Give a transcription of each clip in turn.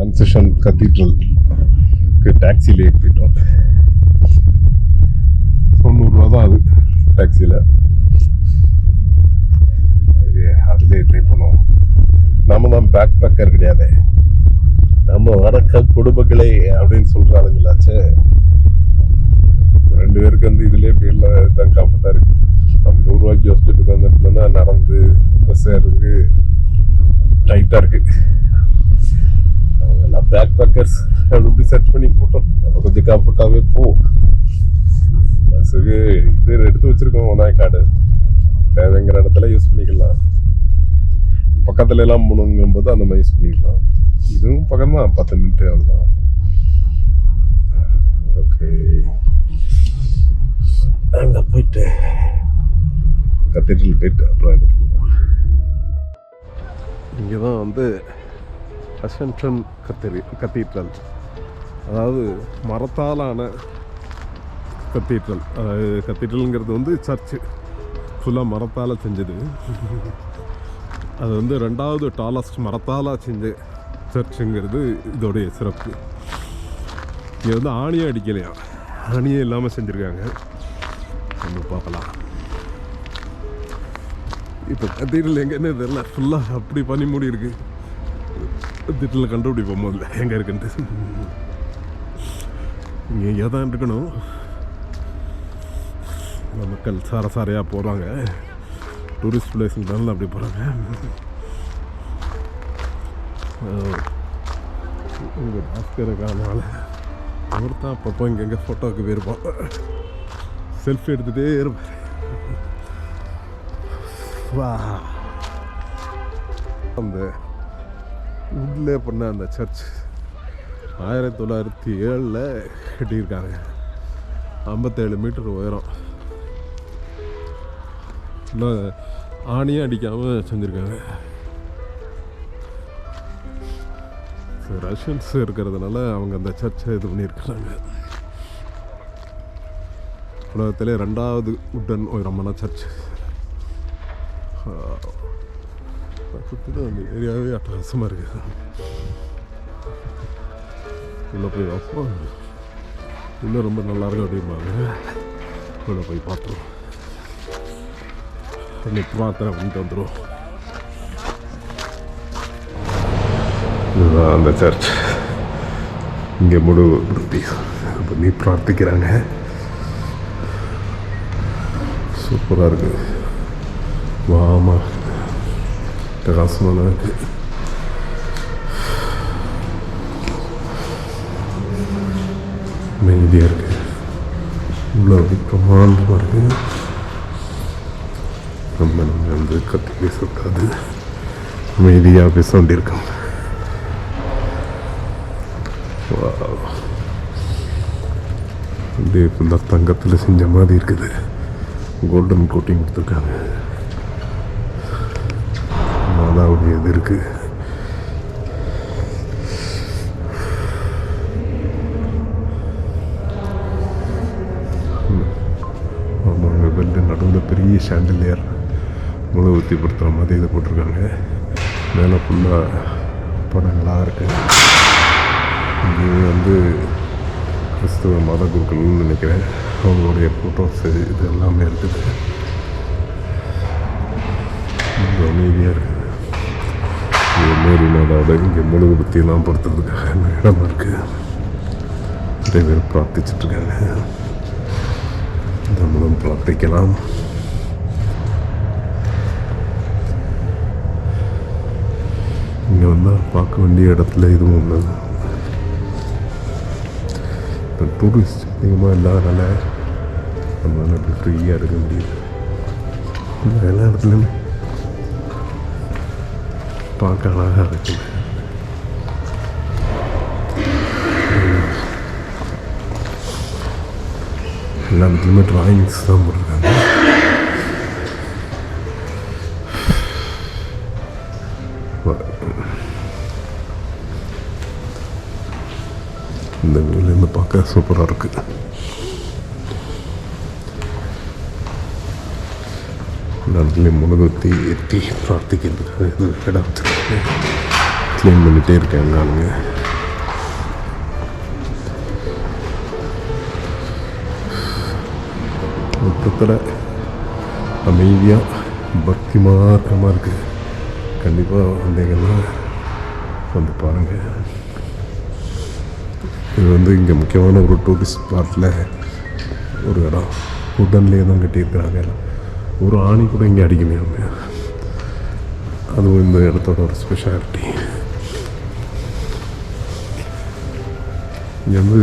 ஆன்சிஷன் கத்தீட்ரலுக்கு டாக்ஸிலே போயிட்டோம். 90 ரூபா தான் அது டாக்ஸியில். அதிலே ட்ரை பண்ணுவோம். நம்ம தான் பேக் பேக்கர் கிடையாது, நம்ம வடக்க குடும்பங்களே அப்படின்னு சொல்கிற ஆளுங்களாச்சு. 2 பேருக்கு வந்து இதுலேயே போயிடலாம், தான் கம்ஃபர்ட்டாக இருக்குது. நம்ம 100 ரூபாய்க்கு யோசிச்சுட்டு வந்துட்டோம்னா நடந்து பஸ் ஏறதுக்கு டைட்டாக இருக்குது. அவங்கெல்லாம் பேக் பேக்கர்ஸ் அப்படி சர்ச் பண்ணி போட்டோம். நம்ம கொஞ்சம் கம்ஃபர்ட்டாகவே போ. பஸ்ஸுக்கு இது எடுத்து வச்சுருக்கோம், ஒன்றாய் கார்டு, தேவைங்கிற இடத்துல யூஸ் பண்ணிக்கலாம். பக்கத்துல எல்லாம் போகணுங்கும்போது அந்த மாதிரி யூஸ் பண்ணிக்கலாம். இதுவும் பக்கம் தான், 10 மினிட் அவ்வளோதான். ஓகே, அங்கே போயிட்டு கத்தீட்ரல் போயிட்டு அப்புறம் எடுத்து போவோம். இங்கே தான் வந்து அசென்ஷன் கத்தீட்ரல், அதாவது மரத்தாலான கத்தீட்ரல். அதாவது கத்தீட்ரலுங்கிறது வந்து சர்ச்சு ஃபுல்லாக மரத்தால் செஞ்சது. அது வந்து 2வது டாலஸ்ட் மரத்தால் செஞ்ச சர்ச்சுங்கிறது இதோடைய சிறப்பு. இங்கே வந்து ஆணியே அடிக்கலையா, ஆணியே இல்லாமல் செஞ்சுருக்காங்க. நம்ம பார்க்கலாம். இப்போ கத்தீட்ரல் எங்கேன்னு தெரியல, ஃபுல்லாக அப்படி பனி மூடி இருக்கு. கத்தீட்ரலில் கண்டுபிடிப்போம் முதல்ல எங்கே இருக்குன்ட்டு. இங்கே எங்கே தான் இருக்கணும். மக்கள் சாரையாக போகிறாங்க, டூரிஸ்ட் பிளேஸ்னால அப்படி போகிறாங்க. இங்கே பாஸ்கருக்கானால ஒருத்தான் அப்பப்போ இங்கெங்கே ஃபோட்டோவுக்கு போயிருப்பான், செல்ஃபி எடுத்துகிட்டே இருப்பேன். வா, அந்த உட்லே பண்ண அந்த சர்ச் 1907 கட்டியிருக்காங்க. 57 மீட்டர் உயரம். இன்னும் ஆணியும் அடிக்காமல் செஞ்சுருக்காங்க. ரஷ்யன்ஸ் இருக்கிறதுனால அவங்க அந்த சர்ச்சை இது பண்ணியிருக்கிறாங்க. உலகத்திலே 2வது உட்டன் உயரமான சர்ச். சுற்றி அந்த ஏரியாவே அட்டகாசமாக இருக்குது. உள்ளே போய் பார்ப்போம், இன்னும் ரொம்ப நல்லாயிருக்கும் அப்படிம்பாங்க. உள்ளே போய் பார்த்தோம், இன்னைக்கு பிரார்த்தனை பண்ணிட்டு வந்துடும். இதுதான் அந்த சர்ச். இங்கே முழு பண்ணி பிரார்த்திக்கிறாங்க. சூப்பராக இருக்குது. வாமா, பிரகாசமான இருக்குது. அமைதியாக இருக்குது. இவ்வளோ பிரமாண்டமாக இருக்குது. நம்ம வந்து கத்தி பேசக்கூடாது, அமைதியாக பேச வேண்டியிருக்கோம். அப்படியே ஃபுல்லாக தங்கத்தில் செஞ்ச மாதிரி இருக்குது. கோல்டன் கோட்டிங் கொடுத்துருக்காங்க. மாதாவுடைய இது இருக்குது. ஆமாங்க, வெளில நடுவில் பெரிய ஷாண்டிலியர் முழு ஊற்றிப்படுத்துகிற மாதிரி இதை போட்டிருக்காங்க. மேலே ஃபுல்லாக படங்களாக இருக்குது. இங்கே வந்து கிறிஸ்துவ மத குருக்கள்னு நினைக்கிறேன். அவங்களுடைய ஃபோட்டோஸு இது எல்லாமே இருக்குது. ரொம்ப அமைதியாக இருக்குது. இங்கே மேரி மாதாவோட இங்கே முழுகு பற்றியெல்லாம் பொறுத்துறதுக்காக இடம் இருக்குது. நிறைய பேர் பிரார்த்திச்சிட்ருக்காங்க. நம்மளும் பிரார்த்திக்கலாம். இங்கே வந்தால் பார்க்க வேண்டிய இடத்துல இதுவும் உள்ளது. இப்போ டூரிஸ்ட் அதிகமாக இல்லாதனால நம்மளால் அப்படி ஃப்ரீயாக இருக்க முடியுது. எல்லா இடத்துலையுமே பார்க்க அழகாக இருக்குது. எல்லா இடத்துலையுமே ட்ராயிங்ஸ் தான் போட்டிருக்காங்க. இந்த வீலேருந்து பார்க்க சூப்பராக இருக்குது. இடத்துலையும் முழுகுத்தி எட்டி பிரார்த்திக்கிறதுக்காக இது இடம் வச்சுருக்காங்க. க்ளீன் பண்ணிகிட்டே இருக்காங்க ஆளுங்க. மொத்தத்தில் அமைதியாக பக்தி மாத்திரமாக இருக்குது. கண்டிப்பாக வந்தீங்கன்னா வந்து பாருங்கள். இது வந்து இங்கே முக்கியமான ஒரு டூரிஸ்ட் ஸ்பாட்டில் ஒரு இடம். உடன்லேயே தான் கட்டியிருக்கிறாங்க. ஒரு ஆணி கூட இங்கே அடிக்கணும். அதுவும் இந்த இடத்தோட ஒரு ஸ்பெஷாலிட்டி. இங்கே வந்து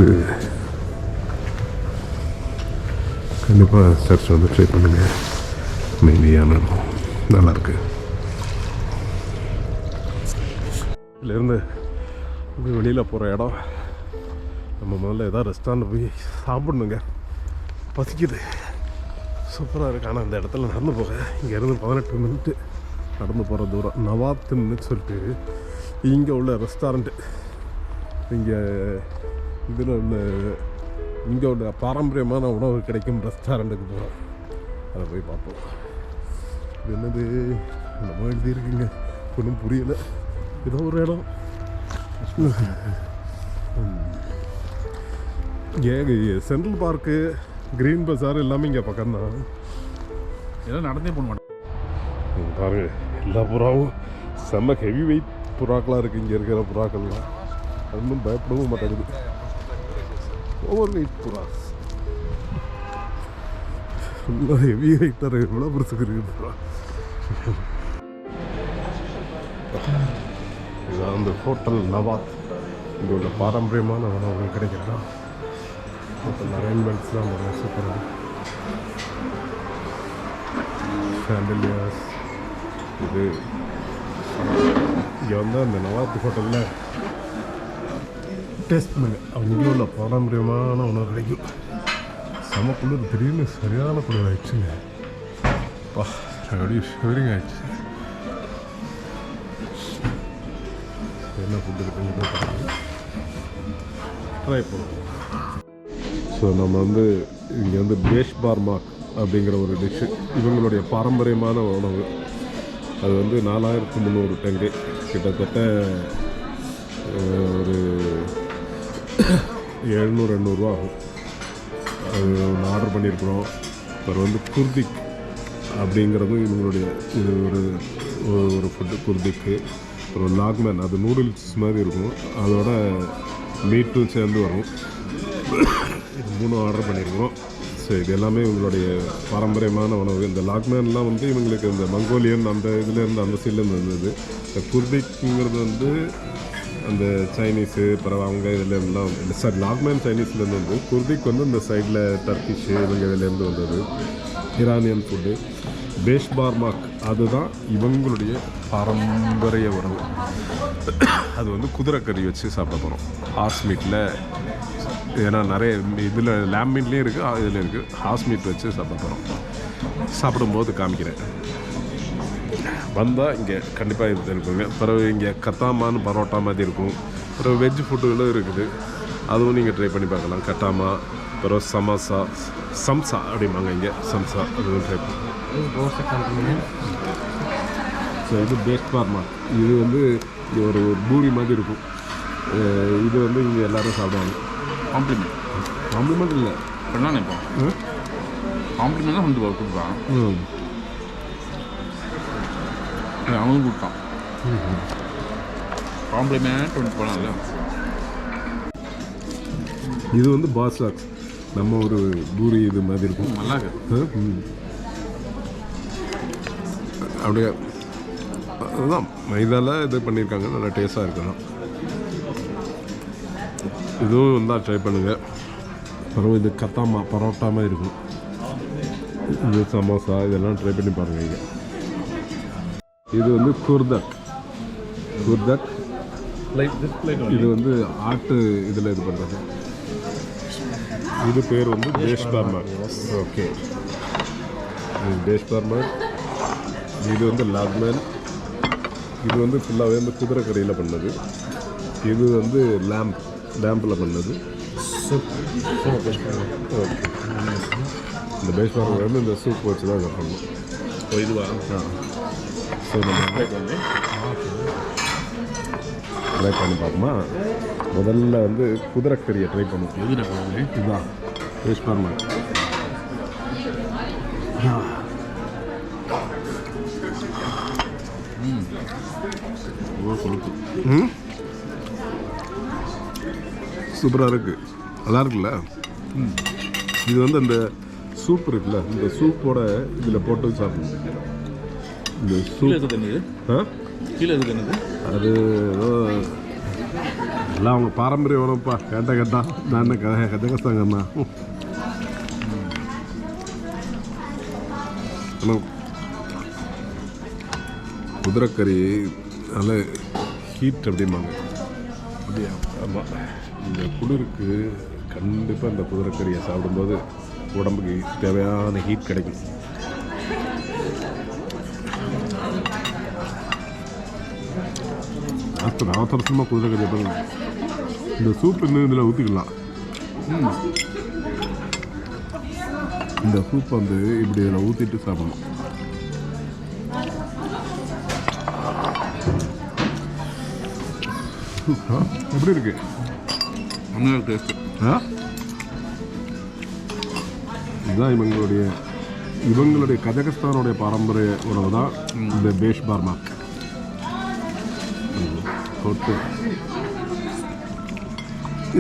கண்டிப்பாக சர்ச் வந்து ட்ரை பண்ணுங்கள். அமைதியான நல்லாயிருக்கு. இதுலேருந்து வெளியில் போகிற இடம். நம்ம முதல்ல ஏதாவது ரெஸ்டாரண்ட் போய் சாப்பிட்ணுங்க. பசிக்குது. சூப்பராக இருக்குது. ஆனால் அந்த இடத்துல நடந்து போக இங்கேருந்து 18 மினிட்டு நடந்து போகிற தூரம். நவாத்துன்னு சொல்லிட்டு இங்கே உள்ள ரெஸ்டாரண்ட்டு. இங்கே இதில் உள்ள இங்கே உள்ள பாரம்பரியமான உணவு கிடைக்கும் ரெஸ்டாரண்ட்டுக்கு போகிறோம். அதை போய் பார்ப்போம். இது என்னது நம்ம எழுதியிருக்குங்க, ஒன்றும் புரியலை. ஏதோ ஒரு இடம். சென்ட்ரல் பார்க்கு, கிரீன் பஸார் எல்லாமே இங்கே பக்கம்தான். எல்லாம் நடந்தே போக மாட்டேன். பாருங்க, எல்லா புறாவும் செம்ம ஹெவி வெயிட் புறாக்களாக இருக்குது. இங்கே இருக்கிற புறாக்கள்லாம் ஒன்றும் பயப்படவும் மாட்டேங்குது. ஓவர் வெயிட் புறா ஃபுல்லாக ஹெவி வெயிட்டாக எவ்வளோ பெருசுக்கு இருக்குது புறா. இதுதான் அந்த ஹோட்டல் நவாத். இங்கே உள்ள பாரம்பரியமான உணவுகள் கிடைக்கிறதா. ஹோட்டல் அரேஞ்ச்மெண்ட்ஸ்லாம் நிறைய சூப்பராக. சாண்டலியர்ஸ். இது இங்கே வந்து அந்த நவாத் ஹோட்டலில் டேஸ்ட் பண்ணு. அவங்க உள்ள பாரம்பரியமான உணவு கிடைக்கும். செம குளிர். திடீர்னு சரியான குளிர் ஆயிடுச்சுங்க. பா, அப்படியே ஷிவரிங் ஆயிடுச்சு. என்ன ஃபுட் இருக்குன்னு ட்ரை பண்ணுவோம். ஸோ நம்ம வந்து இங்கே வந்து பேஷ் பார்மாக் அப்படிங்கிற ஒரு டிஷ்ஷு. இவங்களுடைய பாரம்பரியமான உணவு. அது வந்து 4300 டங்கு, கிட்டத்தட்ட ஒரு 700-800 ரூபா ஆகும். அது ஒன்று ஆர்டர் பண்ணியிருக்கிறோம். அப்புறம் வந்து குர்திக் அப்படிங்கிறதும் இவங்களுடைய இது ஒரு ஃபுட்டு. குர்திக்கு அப்புறம் லாக்மேன், அது நூடுல்ஸ் மாதிரி இருக்கும். அதோட மீட்டும் சேர்ந்து வரும். இது 3 ஆர்டர் பண்ணியிருக்கிறோம். ஸோ இது எல்லாமே இவங்களுடைய பாரம்பரியமான உணவு. இந்த லாக்மேன்லாம் வந்து இவங்களுக்கு இந்த மங்கோலியன் அந்த இதுலேருந்து அந்த சைட்லேருந்து வந்தது. இந்த குர்திக்குங்கிறது வந்து அந்த சைனீஸு அப்புறம் அவங்க இதுலேருந்துலாம் இல்லை சார், லாக்மேன் சைனீஸ்லேருந்து வந்து குர்திக் வந்து இந்த சைடில் டர்க்கிஷு இவங்க இதுலேருந்து வந்தது. Iranian food. பேஷ் பார்மாக் அதுதான் இவங்களுடைய பாரம்பரிய உணவு. அது வந்து குதிரைக்கறி வச்சு சாப்பிட போகிறோம். ஹார்ஸ் மீட்டில். ஏன்னா நிறைய இதில் லேம் மீட்லேயும் இருக்குது, இதில் இருக்குது. ஹார்ஸ் மீட் வச்சு சாப்பிட போகிறோம். சாப்பிடும்போது காமிக்கிறேன். வந்தால் இங்கே கண்டிப்பாக இது இருக்குங்க. பிறகு இங்கே கத்தாமான்னு பரோட்டா மாதிரி இருக்கும். பிறகு வெஜ் ஃபுட்டுகளும் இருக்குது. அதுவும் நீங்கள் ட்ரை பண்ணி பார்க்கலாம். கட்டாமா, பிறகு சம்சா அப்படிம்பாங்க இங்கே. சம்சா அதுவும் ட்ரை பண்ணி. ஸோ இது பேஷ் பார்மாக். இது வந்து ஒரு பூரி மாதிரி இருக்கும். இது வந்து இங்கே எல்லோரும் சாப்பிடுவாங்க. காம்ப்ளிமெண்ட் இல்லை, என்ன நினைப்போம். காம்ப்ளிமெண்ட் தான் வந்து கொடுப்பான். அவனும் கொடுத்தான். காம்ப்ளிமெண்ட் வந்து போனால. இது வந்து பாஸ்லாக், நம்ம ஒரு பூரி இது மாதிரி இருக்கும். நல்லா இருக்கு. அப்படியே அதுதான் மைதாவில் இது பண்ணியிருக்காங்க. நல்லா டேஸ்ட்டாக இருக்கணும். இதுவும் வந்தால் ட்ரை பண்ணுங்கள். அப்புறம் இது கத்தாமா பரோட்டா மாதிரி இருக்கும். இது சமோசா இதெல்லாம் ட்ரை பண்ணி பாருங்கள். இங்கே இது வந்து குர்தக். இது வந்து ஆட்டு இதில் இது பண்ணுறது. இது பேர் வந்து பேஷ் பார்மாக். ஓகே, இது பேஷ் பார்மாக். இது வந்து லாக்மேன். இது வந்து ஃபுல்லாகவே வந்து குதிரைக்கறியில் பண்ணது. இது வந்து லேம்பில் பண்ணது. ஓகே, இந்த பேஷ் பார்மாக் வந்து இந்த சூப் வச்சு தான் இதை பண்ணணும். இதுவா? ஸோ நம்ம ட்ரை பண்ணி பார்ப்போமா? முதல்ல வந்து குதிரைக்கறியை ட்ரை பண்ணுவோம். எதுனா இதுதான் பேஷ் பார்மாக். கொழுப்பு. சூப்பராக இருக்குது, நல்லா இருக்குல்ல. இது வந்து அந்த சூப் இருக்குல்ல, இந்த சூப்போட இதில் போட்டு சாப்பிடணும். இந்த கீழே சூப் எது தண்ணி இது? கீழே எது தண்ணி இது? அது ஏதோ எல்லாம் அவங்க பாரம்பரிய உணவுப்பா. கேட்டா நான் என்ன கஜகஸ்தாங்கண்ணா. ஆனால் குதிரைக்கறி நல்ல ஹீட் அப்படிம்பாங்க. அப்படியா? ஆமாம், இந்த குளிருக்கு கண்டிப்பாக இந்த குதிரைக்கறியை சாப்பிடும்போது உடம்புக்கு தேவையான ஹீட் கிடைக்கும். அவசரமாக குதிரைக்கறி எப்போ இந்த சூப் இன்னும் இதில் ஊற்றிக்கலாம். இந்த சூப் வந்து இப்படி இதில் ஊற்றிட்டு சாப்பிடணும். எப்படி இருக்கு? அங்கே டேஸ்ட்டு. இதுதான் இவங்களுடைய கஜகஸ்தானுடைய பாரம்பரிய உணவு தான் இந்த பேஷ் பார்மாக்.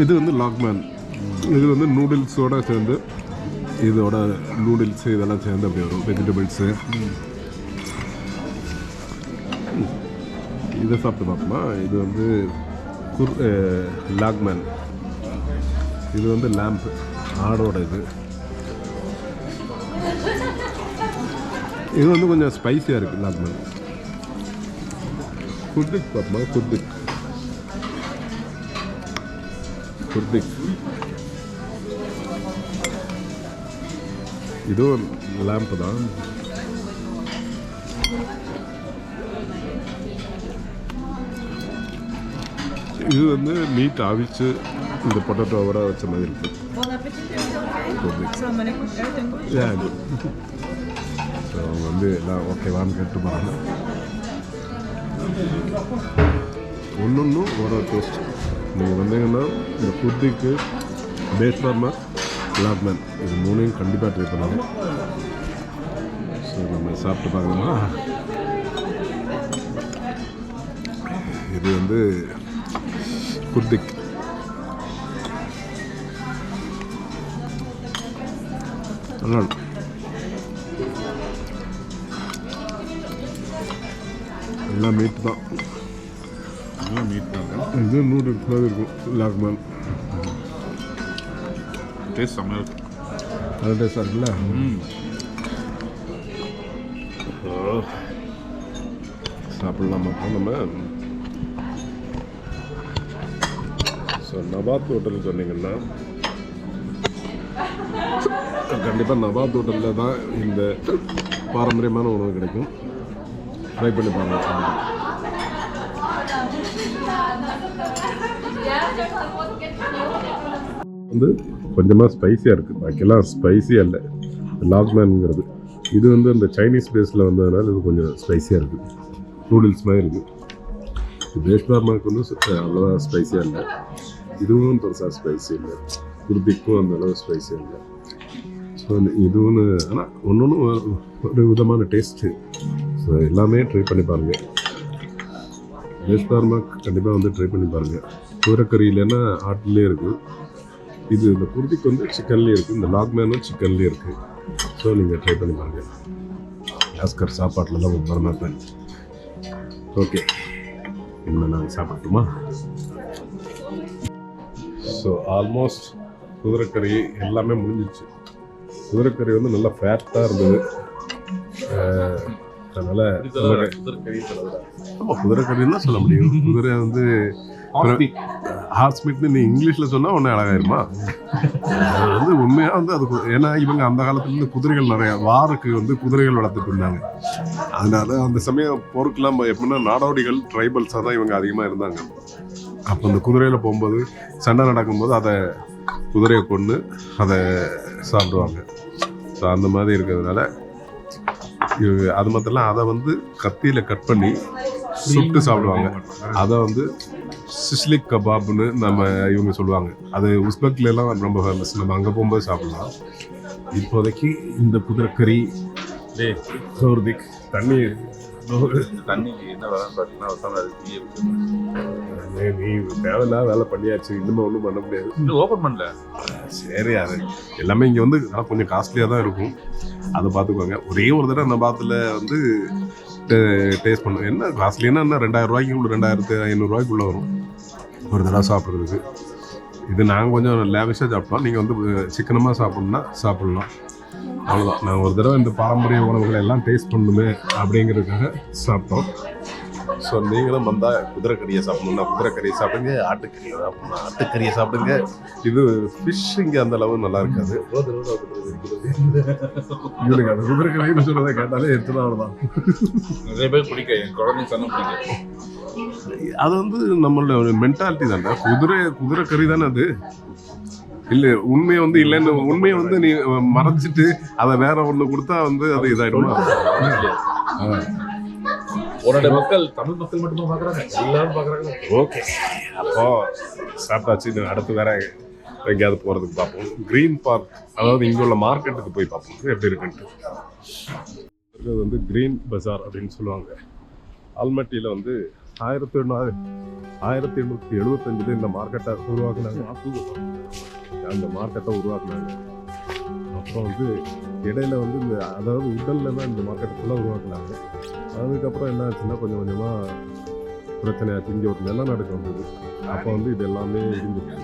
இது வந்து லாக்மேன். இது வந்து நூடுல்ஸோடு சேர்ந்து, இதோட நூடுல்ஸு இதெல்லாம் சேர்ந்து அப்படி வரும். வெஜிடபிள்ஸு இதை சாப்பிட்டு பார்ப்போமா. இது வந்து லாக்மேன். இது வந்து லேம்ப், ஆடோட இது வந்து கொஞ்சம் ஸ்பைஸியாக இருக்குது லாக்மேன். குர்திக் பார்ப்போமா. குர்திக் இதுவும் லேம்ப் தான். இது வந்து மீட் அவிச்சு இந்த பொட்டேட்டோவோட வச்ச மாதிரி இருக்குது. ஸோ அவங்க வந்து எல்லாம் ஓகேவான்னு கேட்டு போகிறாங்க. ஒன்றும் ஒரு டேஸ்ட். நீங்கள் வந்தீங்கன்னா இந்த குர்திக்கு, பேஷ் பார்மாக், லாக்மேன் இது மூணையும் கண்டிப்பாக ட்ரை பண்ணுங்க. ஸோ நம்ம சாப்பிட்டு பார்க்கலாமா. இது வந்து குர்திக். நல்லா எல்லாம் மீட் தான். மீட் தான். இது நூடுல்ஸ் மாதிரி இருக்கும் லாக்மேன். டேஸ்ட் செம்மையாக இருக்கும். நல்ல டேஸ்டாக இருக்குல்ல. சாப்பிட்லாமா நம்ம. ஸோ நபாத் ஹோட்டல் சொன்னீங்கன்னா கண்டிப்பாக நபாத் ஹோட்டலில் தான் இந்த பாரம்பரியமான உணவு கிடைக்கும். ட்ரை பண்ணி பாருங்கள். வந்து கொஞ்சமாக ஸ்பைஸியாக இருக்குது, பாக்கியெல்லாம் ஸ்பைஸியாக இல்லை. லாக்மேனுங்கிறது இது வந்து அந்த சைனீஸ் பேஸில் வந்ததுனால இது கொஞ்சம் ஸ்பைஸியாக இருக்குது. நூடுல்ஸ் மாதிரி இருக்குது. பேஷ் பார்மாக் வந்து அவ்வளோவா ஸ்பைஸியாக இல்லை. இதுவும் பெருசாக ஸ்பைஸி இல்லை. குர்திக்கும் அந்த அளவு ஸ்பைஸியாக இல்லை. ஸோ இதுவும் ஆனால் ஒன்று ஒரு விதமான டேஸ்ட்டு. ஸோ எல்லாமே ட்ரை பண்ணி பாருங்கள். பேஷ் பார்மாக் கண்டிப்பாக வந்து ட்ரை பண்ணி பாருங்கள். குதிரைக்கறி இல்லைன்னா ஆட்டிலே இருக்குது. இது இந்த குர்திக்கு வந்து சிக்கன்லேயே இருக்குது. இந்த லாக்மேனும் சிக்கன்லேயே இருக்குது. ஸோ நீங்கள் ட்ரை பண்ணி பாருங்கள். ஆஸ்கர் சாப்பாட்டில் தான் வரமாட்டேன். ஓகே, இனிமேல் நாங்கள் சாப்பிட்டுமா. ஸோ ஆல்மோஸ்ட் குதிரைக்கறி எல்லாமே முடிஞ்சிச்சு. குதிரைக்கறி வந்து நல்லா ஃபேட்டாக இருந்தது. அதனால் ஆமாம், குதிரைக்கறின்னு தான் சொல்ல முடியும். குதிரை வந்து ஹார்ஸ் மீட்னு நீ இங்கிலீஷில் சொன்னால் ஒன்றே அழகாயிருமா. அது வந்து உண்மையாக வந்து அது ஏன்னா இவங்க அந்த காலத்துலேருந்து குதிரைகள் நிறையா வாருக்கு வந்து குதிரைகள் வளர்த்துட்டு இருந்தாங்க. அதனால அந்த சமயம் போருக்கெல்லாம் எப்படின்னா நாடோடிகள் ட்ரைபல்ஸாக தான் இவங்க அதிகமாக இருந்தாங்க. அப்போ அந்த குதிரையில் போகும்போது சண்டை நடக்கும்போது அதை குதிரையை கொண்டு அதை சாப்பிடுவாங்க. ஸோ அந்த மாதிரி இருக்கிறதுனால அது மாத்திரம் அதை வந்து கத்தியில் கட் பண்ணி சுட்டு சாப்பிடுவாங்க. அதை வந்து சிஸ்லிக் கபாப்னு இவங்க சொல்லுவாங்க. அது உஸ்பெக்லாம் ரொம்ப ஃபேமஸ். நம்ம அங்கே போகும்போது சாப்பிடலாம். இப்போதைக்கு இந்த குதிரைக்கறி குர்திக் தண்ணி தண்ணிக்கு என்ன வரன்னு பார்த்தீங்கன்னா அவசானம் அது நீ தேவையில்லாத வேலை பண்ணியாச்சு, இன்னுமே ஒன்றும் பண்ண முடியாது. இன்னும் ஓப்பன் பண்ணல. சரி, அது எல்லாமே இங்கே வந்து கொஞ்சம் காஸ்ட்லியாக தான் இருக்கும், அதை பார்த்துக்கோங்க. ஒரே ஒரு தடவை அந்த பாத்தில் வந்து டேஸ்ட் பண்ணும். என்ன காஸ்ட்லின்னா என்ன 2000 ரூபாய்க்குள்ள 2500 வரும் ஒரு தடவை சாப்பிட்றதுக்கு. இது நாங்கள் கொஞ்சம் லேவிஷாக சாப்பிட்டோம், நீங்கள் வந்து சிக்கனமாக சாப்பிட்ணுன்னா சாப்பிட்லாம், அவ்வளோதான். நாங்கள் ஒரு தடவை இந்த பாரம்பரிய உணவுகளை எல்லாம் டேஸ்ட் பண்ணணுமே அப்படிங்கிறதுக்காக சாப்பிட்டோம். ஸோ நீங்களும் வந்தால் குதிரைக்கறியை சாப்பிடணுன்னா குதிரைக்கறியை சாப்பிடுங்க, ஆட்டுக்கறியை சாப்பிடணும்னா ஆட்டுக்கறியை சாப்பிடுங்க. இது ஃபிஷ் இங்கே அந்த அளவு நல்லா இருக்காது. இவனுக்கு அந்த குதிரைக்கறின்னு சொல்றதை கேட்டாலே எத்தனை தான் நிறைய பேர் பிடிக்க, என் குழந்தை சொன்ன பிடிக்க. அது வந்து நம்மளோட மென்டாலிட்டி தானே. குதிரைக்கறி தானே அது. இல்லை உண்மையை வந்து இல்லைன்னு உண்மையை வந்து நீ மறைச்சிட்டு அதை வேற ஒன்று கொடுத்தா வந்து அது இதாயிடுமா? உன்னோட மக்கள் தமிழ் மக்கள் மட்டுமா பார்க்குறாங்க, எல்லாரும் பார்க்குறாங்க. ஓகே, அப்போ சாப்பிட்டாச்சு. அடுத்து வேற எங்கேயாவது போகிறதுக்கு பார்ப்போம். க்ரீன் பார்க், அதாவது இங்கே உள்ள மார்க்கெட்டுக்கு போய் பார்ப்போம் எப்படி இருக்குன்ட்டு. இது வந்து க்ரீன் பஜார் அப்படின்னு சொல்லுவாங்க. ஆல்மட்டியில் வந்து 1875 இந்த மார்க்கெட்டை உருவாக்குனாங்க. அந்த மார்க்கெட்டை உருவாக்குனாங்க. அப்புறம் வந்து இடையில வந்து இந்த அதாவது உடல்ல தான் இந்த மார்க்கெட்டை ஃபுல்லாக உருவாக்குனாங்க. அதுக்கப்புறம் என்ன ஆச்சுன்னா கொஞ்சம் கொஞ்சமாக பிரச்சனையாச்சு. இங்கே ஒரு நிலநடுக்கம் வந்தது. அப்போ வந்து இது எல்லாமே இருந்துச்சு.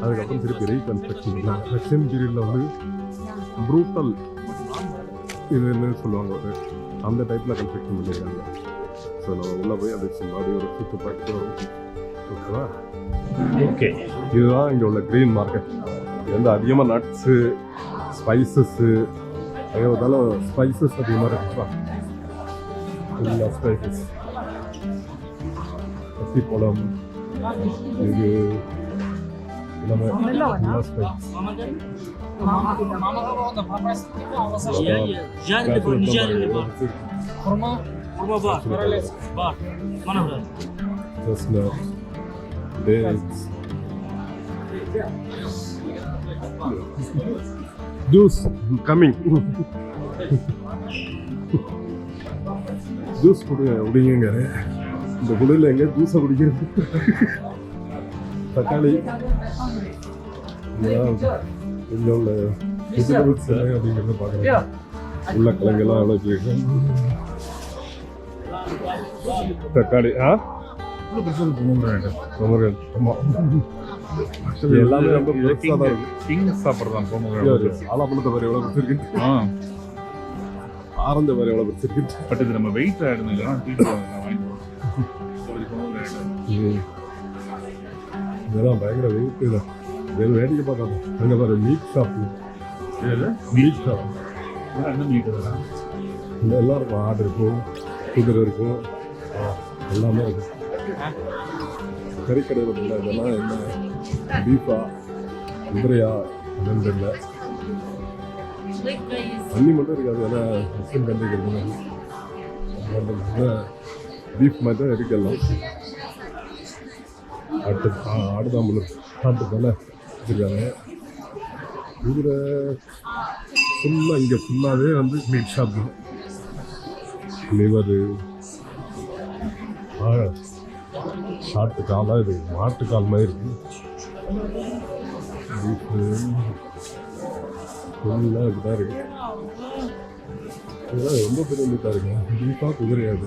அதுக்கப்புறம் திருப்பி ரீகன்ஸ்ட்ரக்ஷன் பண்ணாங்க. ரஷ்யன் பீரியடில் வந்து ப்ரூட்டல் இதுன்னு சொல்லுவாங்க, ஒரு அந்த டைப்பில் கன்ஸ்ட்ரக்ஷன் பண்ணியிருக்காங்க. ஸோ நம்ம உள்ளே போய் அது மறுபடியும் ஒரு சுற்று பார்த்து ஓகேவா? ஓகே, இதுதான் இங்கே உள்ள க்ரீன் மார்க்கெட். இது வந்து அதிகமாக நட்ஸு, ஸ்பைசஸ்ஸு, அதே பார்த்தாலும் ஸ்பைசஸ் அதிகமாக இருக்குப்பா. ஃபுல்லாக ஸ்பைசஸ், பசிப்பழம், இது எல்லாமே ஃபுல்லாக spices. Dates, juice coming. Juice குடிங்க. இந்த குடியில் எங்கே ஜூஸை குடிக்கிறது? தக்காளி இங்கே உள்ள வெஜிடபிள்ஸ் அப்படிங்கிறத பார்க்குறேன். உருளைக்கிழங்கெல்லாம் எவ்வளோ இருக்கு. தக்காளி எல்லாமே ரொம்ப பெருசாக தான் இருக்கு. கிங் சாப்பிட்றதான் ஆலாப்பழத்தை வேறு எவ்வளோ பிடிச்சிருக்கு, ஆரஞ்சு வேறு எவ்வளோ பிடிச்சிருக்கு. பட் இது நம்ம வெயிட் ஆகிடும் இதெல்லாம் பயங்கர வெயிட் தான். வேறு வேடிக்கை பார்க்காது. அங்கே பாரு மீட் ஷாப், மீட் ஷாப் என்ன மீட் இந்த எல்லாம் இருக்கும். ஆடு இருக்கும், குதிரை இருக்கும், எல்லாமே இருக்கும். கறிக்கடை இருக்குல்ல, இதெல்லாம் என்ன பீஃபா குதிரையா என்னன்னு தெரியல. தண்ணி மட்டும் இருக்காது, ஏன்னா முஸ்லீம் கண்ட்ரிக்கு பீஃப் மாதிரி தான் இருக்கலாம். ஆடுதான் முழு ஆட்டு தானே வச்சுருக்காங்க. குதிரை ஃபுல்லாக இங்கே ஃபுல்லாகவே வந்து மீட் ஷாப் தான். லிவரு, ஷார்ட்டு காலாக இது மாட்டுக்கால் மாதிரி இருக்குது. பீஃபு ஃபுல்லாக இப்படி தான் இருக்குது. இதெல்லாம் ரொம்ப பெரிய மீட்டாக இருக்குங்க. பீஃபாக குதிரையாது,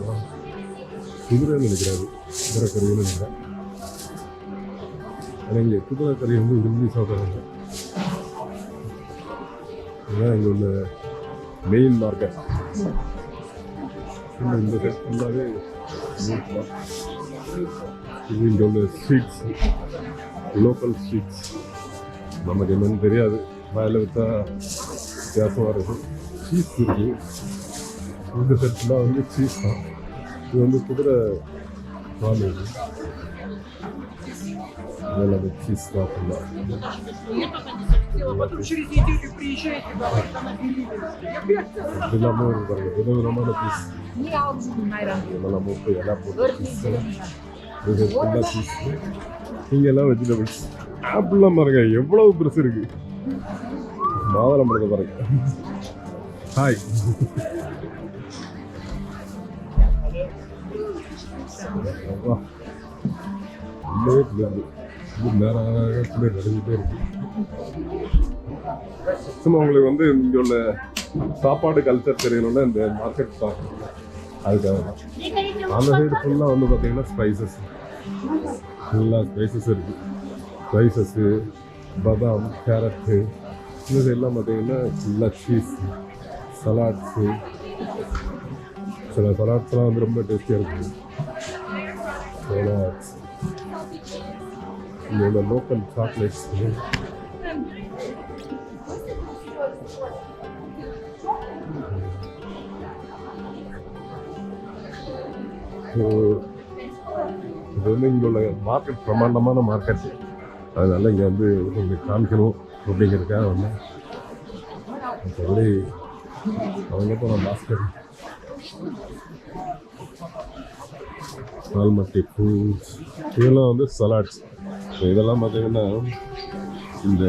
குதிரைன்னு நினைக்கிறாரு, குதிரை கறின்னு நினைக்கிறேன். ஆனால் இங்கே குதிரை கறி வந்து விரும்பி சாப்பிட்றாங்க. இதுதான் இங்கே உள்ள மெயின் மார்க்கெட். இந்த சைட் ஃபுல்லாகவே மீட் தான். இது இங்கே உள்ள ஸ்வீட்ஸ், லோக்கல் ஸ்வீட்ஸ். நமக்கு என்னன்னு தெரியாது, வாயில் விற்றா வித்தியாசமாக இருக்கும். சீஸ் இருக்குது. இந்த சைட் ஃபுல்லாக வந்து சீஸ் தான். இது வந்து குதிரை பால் இருக்குது. இதெல்லாம் சீஸ் தான் ஃபுல்லாக. எல்லாமே ஒரு பாருங்க, விதவிதமான பீஸ். இதெல்லாம் முட்டை எல்லாம் போட்டு பீஸ், இது ஃபுல்லாக பீஸ். இங்கே எல்லாம் வெஜிடபிள்ஸ். ஆப்பிள்லாம் பாருங்க எவ்வளவு பெருசு இருக்கு. மாதுளம் பழத்தை பாருங்க. ஹாய், நடந்துகிட்டே இருக்கு. சும்மா உங்களுக்கு வந்து இங்கே உள்ள சாப்பாடு கல்ச்சர் தெரியணும்னா இந்த மார்க்கெட் பார்க்கணும். அதுக்காக தான். அந்த சைடு ஃபுல்லாக வந்து பார்த்தீங்கன்னா ஸ்பைசஸ், ஃபுல்லாக ஸ்பைசஸ் இருக்குது. ஸ்பைசஸ்ஸு, பாதாம், கேரட்டு, இந்த சைடெலாம் பார்த்தீங்கன்னா ஃபுல்லாக சீஸ், சலாட்ஸு. சில சலாட்ஸ்லாம் வந்து ரொம்ப டேஸ்டியாக இருக்குது. சலாட்ஸ், இங்கே லோக்கல் சாக்லேட்ஸ். இது வந்து இங்கே உள்ள மார்க்கெட் பிரமாண்டமான மார்க்கெட். அதனால இங்கே வந்து உங்களுக்கு காமிக்கணும் அப்படிங்கிறதுக்காக வந்து மற்றபடி அவங்க போன பாஸ்கெட் ஆல்மட்டி ஃப்ரூட்ஸ் இதெல்லாம் வந்து சலாட்ஸ். இதெல்லாம் பார்த்தீங்கன்னா இந்த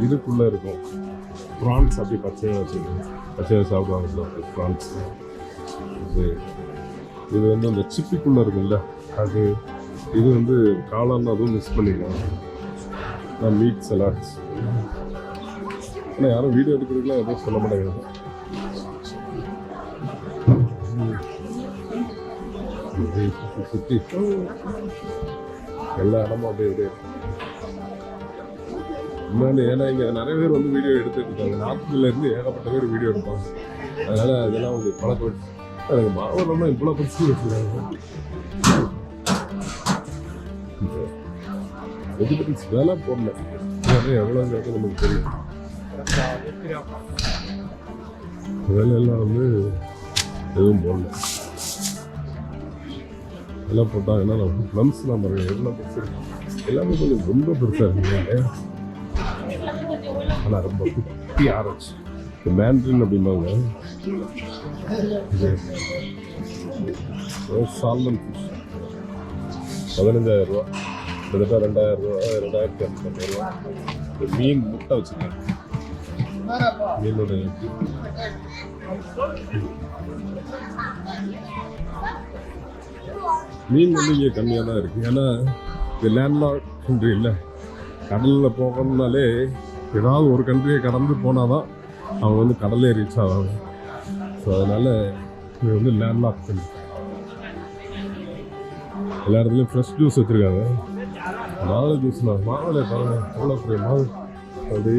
இதுக்குள்ளே இருக்கும் ப்ரான்ஸ். அப்படி பச்சையாக வச்சுருக்கோம், பச்சையாக சாப்பிடுவாங்க ப்ரான்ஸ். இது வந்து அந்த சிப்பிக்குள்ளே இருக்குல்ல அது. இது வந்து காளான், அதுவும் மிக்ஸ் பண்ணிக்கலாம். Meet salads. ஆனால் யாரும் வீடியோ எடுக்கிறதுக்குலாம் எதுவும் சொல்ல மாட்டேங்குது. சுற்றி எல்லா இடமும் அப்படியே அப்படியே இன்னொன்று. ஏன்னா இங்கே நிறைய பேர் வந்து வீடியோ எடுத்துட்டு இருக்காங்க. நார்த்துலேருந்து ஏகப்பட்ட பேர் வீடியோ எடுப்பாங்க. அதனால் அதெல்லாம் உங்களுக்கு பழக்கம். எனக்கு மாவட்டம்னா இவ்வளோ பிரச்சனை வச்சுருக்காங்க. வெஜிடபிள்ஸ் வேலை போடல, எவ்வளோங்கிறது நமக்கு தெரியும். வேலையெல்லாம் வந்து எதுவும் போடல. எல்லாம் போட்டாங்கன்னா நம்ம ப்ளம்ஸ்லாம் பாருங்கள் எவ்வளோ பெருசு இருக்கு. எல்லாமே கொஞ்சம் ரொம்ப பெருசாக இருக்குங்க. ஆனால் ரொம்ப குட்டி ஆரஞ்சு மேண்ட்ரின் அப்படிம்பாங்க. சால்மன் ஃபிஷ் 15,000 ரூபா, கிட்டத்தட்ட 2,000 ரூபா, 2,500 ரூபா. மீன் முட்டை வச்சுருக்கேன். மீனோட மீன் வந்து இங்கே கம்மியாக தான் இருக்குது. ஏன்னா இது லேண்ட்லார்ட் கண்ட்ரி இல்லை. கடலில் போகணும்னாலே ஏதாவது ஒரு கண்ட்ரியை கடந்து போனால் தான் அவங்க வந்து கடலே ரீச் ஆவாங்க. ஸோ அதனால் இது வந்து லேண்ட்லார்ட் கண்ட்ரி. எல்லா இடத்துலையும் ஃப்ரெஷ் ஜூஸ் வச்சுருக்காங்க. மாதுளை ஜூஸ்னா மாதுளை பாருங்க எவ்வளோ பெரிய மாது அப்படி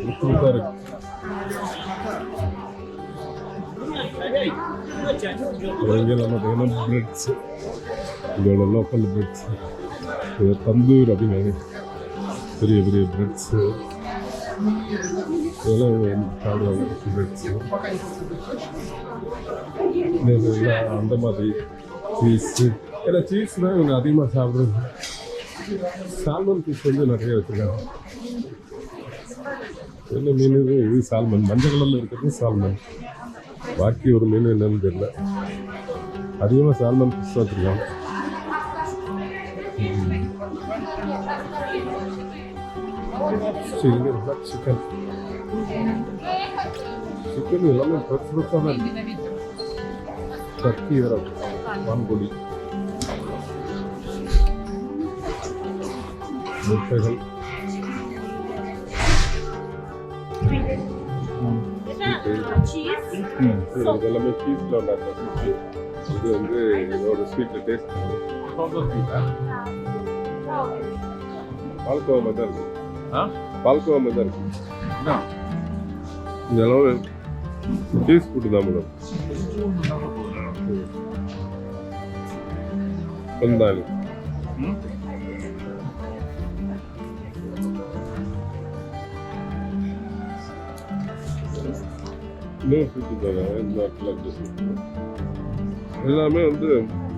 முக்கியமாக இருக்கு. இங்கே நம்ம பார்த்தீங்கன்னா பிரெட்ஸ், இதோட லோக்கல் பிரெட்ஸ், இது தந்தூர் அப்படிங்கிறாங்க. பெரிய பெரிய பிரெட்ஸு இதெல்லாம் சாப்பிடுவாங்க. பிரெட்ஸு அந்த மாதிரி சீஸு. ஏன்னா சீஸ் தான் இவங்க அதிகமாக சாப்பிட்றது. சால்மன் ஃபிஷ் வந்து நிறைய வச்சுருக்காங்க. என்ன மீன் இது? சால்மன். மஞ்சள் கலரில் இருக்கிறது சால்மன். பாக்கி ஒரு மீன் என்னன்னு தெரியல. அதிகமாக சால்மன் ஃபிஷ் வச்சுருக்காங்க. சிக்கன் சிக்கன் எல்லாமே பெருசு பெருசாக தான் இருக்கு. டர்க்கி வேறு, வான்கோழி, முட்டைகள், இதெல்லாமே சீஸில் உண்டாக்க. இது வந்து இதோட ஸ்வீட்டில் டேஸ்ட் பால்கோவா மாதிரி தான் இருக்கு. பால்கோவா மாதிரி தான் இருக்கு. இதெல்லாம் சீஸ் ஃபுட்டு தான் மேடம். வந்தாலு எல்லாமே வந்து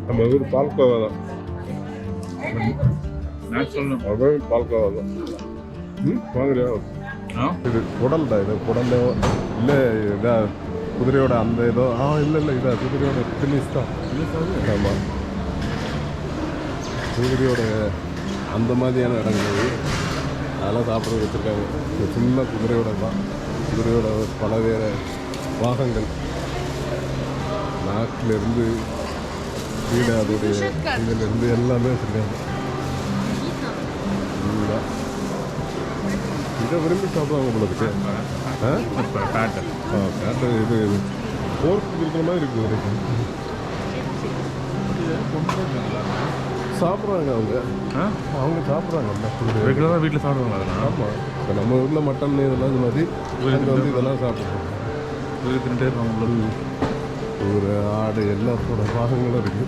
நம்ம ஊர் பால்கோவா தான். பால்கோவா தான். வாங்குறியா? இது குடல் தான். இது குடல் இல்லை, இதா குதிரையோட அந்த ஏதோ இல்லை இதா குதிரையோட ஃபினிஷ் தான். ஆமாம், குதிரையோட அந்த மாதிரியான இடங்கள் அதெல்லாம் சாப்பிட்றது வச்சுருக்காங்க. சின்ன குதிரையோட தான். குதிரையோட பல வேறு பாகங்கள். சாக்லேருந்து வீடு அதோடைய இதிலேருந்து எல்லாமே வச்சுருக்காங்க. இதை விரும்பி சாப்பிடுவாங்க உங்களுக்கு. பேட்டை இது போர்க் இருக்கிற மாதிரி இருக்குது. சாப்பிட்றாங்க அவங்க சாப்பிட்றாங்க. ரெகுலராக வீட்டில் சாப்பிடுவாங்க அதெல்லாம். ஆமாம், இப்போ நம்ம ஊரில் மட்டன் இதெல்லாம் இது மாதிரி அங்கே வந்து இதெல்லாம் சாப்பிட்றோம். தின்னுட்டே இருப்பாங்க. ஒரு ஆடு எல்லாத்தோட பாகங்களும் இருக்குது.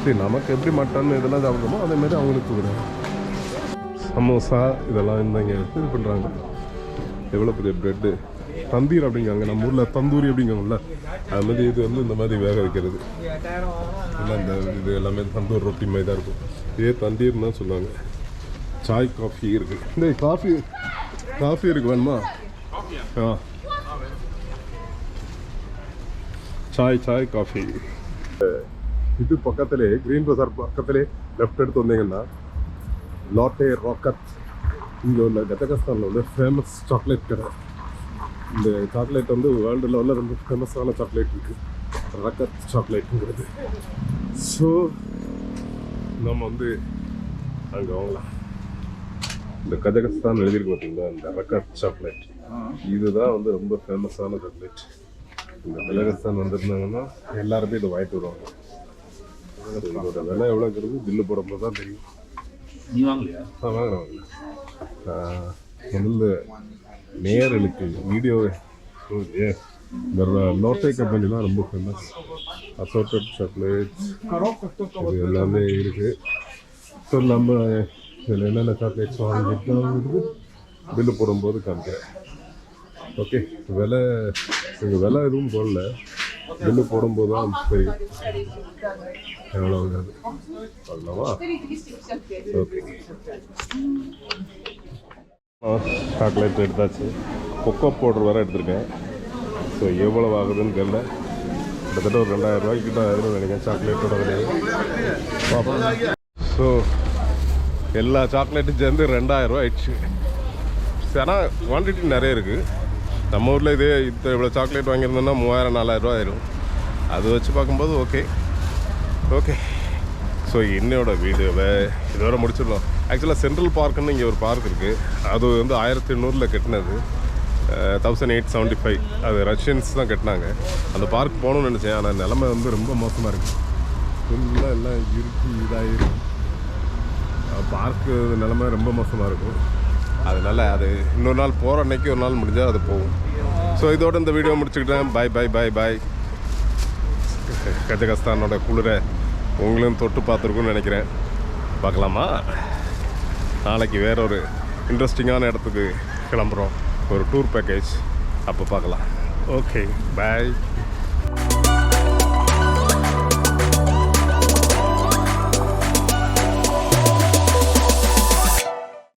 சரி, நமக்கு எப்படி மட்டன் இதெல்லாம் சாப்பிட்றோமோ அதேமாதிரி அவங்களுக்கு ஒரு சமோசா இதெல்லாம் இங்கே இது பண்ணுறாங்க. எவ்வளோ பெரிய ப்ரெட்டு தந்தீர் அப்படிங்காங்க. நம்ம ஊரில் தந்தூரி அப்படிங்காங்கல்ல, அது மாதிரி இது வந்து இந்த மாதிரி வேக வைக்கிறது இல்லை. இந்த இது எல்லாமே தந்தூர் ரொட்டி மாதிரி தான் இருக்கும். இதே தந்தீர்னு தான் சொல்லுவாங்க. சாய் காஃபி இருக்குது. இந்த காஃபி இருக்கு வேணுமா? சாய் காஃபி. இது பக்கத்திலே கிரீன் பஜார் பக்கத்திலே லெஃப்ட் எடுத்து வந்தீங்கன்னா லாட்டே ராக்கட் இங்கே உள்ள கஜகஸ்தானில் உள்ள ஃபேமஸ் சாக்லேட் கடை. இந்த சாக்லேட் வந்து வேர்ல்டு லெவலில் ரொம்ப ஃபேமஸான சாக்லேட் இருக்குது, ராக்கட் சாக்லேட்டுங்கிறது. ஸோ நம்ம வந்து அங்கே வாங்கலாம். இந்த கஜகஸ்தான் எழுதியிருக்கு பார்த்தீங்களா, இந்த ராக்கட் சாக்லேட் இதுதான் வந்து ரொம்ப ஃபேமஸான சாக்லேட். இந்த கஜகஸ்தான் வந்திருந்தாங்கன்னா எல்லாருமே இதை வாங்கிட்டு வருவாங்க. இதோட விலை எவ்வளோங்கிறது பில்லு போடும்போது தான் தெரியும். நீ வாங்கலையா? வாங்கினேன். முதல்ல நேயர்களுக்கு வீடியோ இந்த லோட்டே கம்பெனிலாம் ரொம்ப ஃபேமஸ். அசோட்டட் சாக்லேட்ஸ் இது எல்லாமே இருக்குது. ஸோ நம்ம இதில் என்னென்ன சாக்லேட்ஸ் வாங்கிட்டு பில்லு போடும்போது காமிக்கிறேன். ஓகே, விலை எதுவும் போடல, பில்லு போடும்போது தான் தெரியும் எவ்வளோ ஆகுது. சொல்லலாமா? ஓகே, சாக்லேட் எடுத்தாச்சு. கொக்கோ பவுடர் வேறு எடுத்திருக்கேன். ஸோ எவ்வளோ ஆகுதுன்னு தெரியல. கிட்டத்தட்ட ஒரு 2000 ரூபாய்க்கு தான் ஆகுதுன்னு நினைக்கிறேன் சாக்லேட்டோட விலையை. பார்ப்போம். ஸோ எல்லா சாக்லேட்டும் சேர்ந்து 2000 ரூபா ஆயிடுச்சு. ஆனால் குவான்டிட்டி நிறைய இருக்குது. நம்ம ஊரில் இதே இவ்வளோ சாக்லேட் வாங்கியிருந்தோன்னா 3000-4000 ரூபா ஆயிரும். அது வச்சு பார்க்கும்போது ஓகே. ஸோ என்னோட வீடியோவை இதோட முடிச்சிடலாம். ஆக்சுவலாக சென்ட்ரல் பார்க்குன்னு இங்கே ஒரு பார்க் இருக்குது. அது வந்து 1800 கட்டினது, 1875. அது ரஷ்யன்ஸ் தான் கட்டினாங்க. அந்த பார்க் போகணும்னு நினச்சேன். ஆனால் நிலமை வந்து ரொம்ப மோசமாக இருக்குது. ஃபுல்லாக எல்லாம் இதாகிருக்கு. பார்க்கு நிலமை ரொம்ப மோசமாக இருக்கும். அதனால் அது இன்னொரு நாள் போகிற அன்னைக்கு ஒரு நாள் முடிஞ்சால் அது போகும். ஸோ இதோட இந்த வீடியோ முடிச்சுக்கிட்டேன். பாய். கஜகஸ்தானோட குளிரை உங்களும் தொட்டு பார்த்துருக்குன்னு நினைக்கிறேன். பார்க்கலாமா? நாளைக்கு வேற ஒரு இன்ட்ரெஸ்டிங்கான இடத்துக்கு கிளம்புறோம், ஒரு டூர் பேக்கேஜ். அப்போ பார்க்கலாம். ஓகே, பாய்.